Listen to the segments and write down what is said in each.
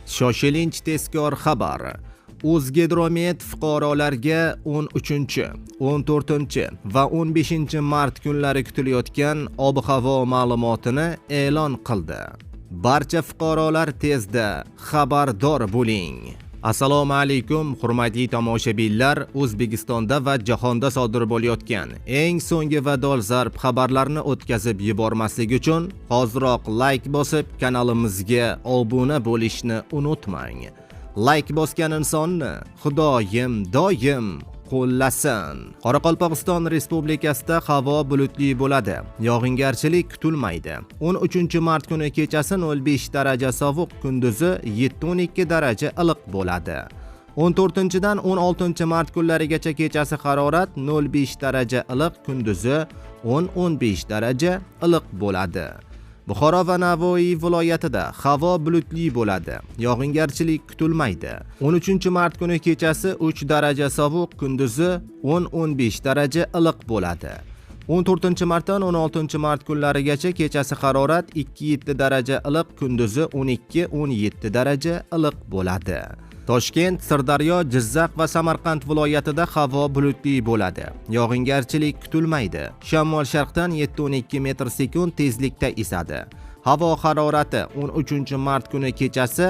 Shoshilinch tezkor xabar. O'zgidromet fuqarolarga 13, 14 va 15 mart kunlari kutilayotgan ob-havo ma'lumotini e'lon qildi. Barcha fuqarolar tezda xabardor bo'ling. Assalomu alaykum, hurmatli tomoshabinlar. O'zbekistonda va jahonda sodir bo'layotgan eng so'nggi va dolzarb xabarlarni o'tkazib yubormaslik uchun hoziroq like bosib, kanalimizga obuna bo'lishni unutmang. Like bosgan insonni Xudoyim doim qo'llasin. Qoraqalpog'iston Respublikasida havo bulutli bo'ladi. Yog'ingarchilik kutilmaydi. 13 mart kuni kechasi 05 daraja sovuq, kunduzi 7-12 daraja iliq bo'ladi. 14-dan 16 mart kunlarigacha kechasi harorat 05 daraja iliq, kunduzi 10-15 daraja iliq bo'ladi. Buxoro va Navoiy viloyatida havo bulutli bo'ladi. Yog'ingarchilik kutilmaydi. 13 mart kuni kechasi 3 daraja sovuq, kunduzi 10-15 daraja iliq bo'ladi. 14 martdan 16 mart kunlarigacha kechasi harorat 2-7 daraja iliq, kunduzi 12-17 daraja iliq bo'ladi. Toshkent, Sirdaryo, Jizzax va Samarqand viloyatida havo bulutli bo'ladi. Yog'ingarchilik kutilmaydi. Shamol-sharqdan 7-12 metr/sekund tezlikda esadi. Havo harorati 13 mart kuni kechasi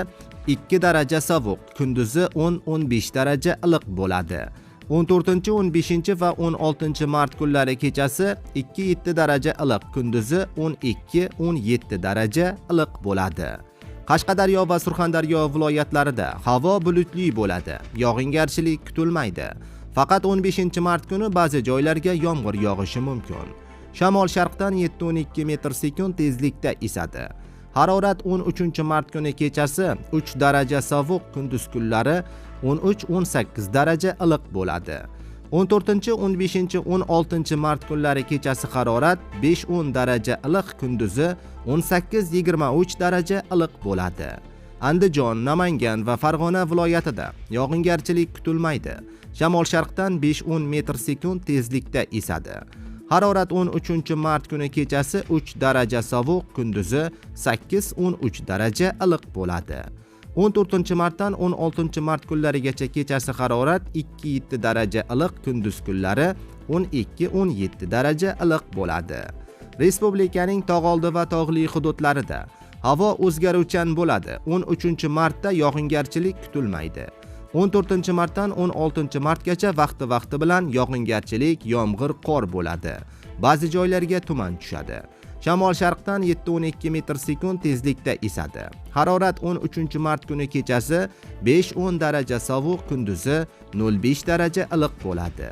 2 daraja sovuq, kunduzi 10-15 daraja iliq bo'ladi. 14, 15 va 16 mart kunlari kechasi 2-7 daraja iliq, kunduzi 12-17 daraja iliq bo'ladi. Qashqadaryo va Surxondaryo viloyatlarida havo bulutli bo'ladi. Yog'ingarchilik kutilmaydi. Faqat 15 mart kuni ba'zi joylarga yomg'ir yog'ishi mumkin. Shamol sharqdan 7-12 metr/sekund tezlikda esadi. Harorat 13 mart kuni kechasi 3 daraja sovuq, kunduz kunlari 13-18 daraja iliq bo'ladi. 14, 15, 16 mart kunlari kechasi harorat 5-10 daraja iliq, kunduzi 18-23 daraja iliq bo'ladi. Andijon, Namangan va Farg'ona viloyatida yog'ingarchilik kutilmaydi. Shamol sharqdan 5-10 metr/sekund tezlikda esadi. Harorat 13 mart kuni kechasi 3 daraja sovuq, kunduzi 8-13 daraja iliq bo'ladi. 14 martdan 16 mart kunlarigacha kechasi harorat 2-7 daraja iliq, kunduz kunlari 12-17 daraja iliq bo'ladi. Respublikaning tog'oldi va tog'li hududlarida havo o'zgaruvchan bo'ladi. 13 martda yog'ingarchilik kutilmaydi. 14 martdan 16 martgacha vaqti bilan yog'ingarchilik, yomg'ir, qor bo'ladi. Ba'zi joylarga tuman tushadi. Shamol sharqdan 7-12 metr/sekund tezlikda esadi. Harorat 13 mart kuni kechasi 5-10 daraja sovuq, kunduzi 0-5 daraja iliq bo'ladi.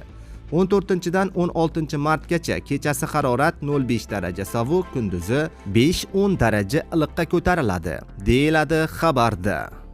14dan 16 martgacha kechasi harorat 0-5 daraja sovuq, kunduzi 5-10 daraja iliqqa ko'tariladi, deyiladi xabarda.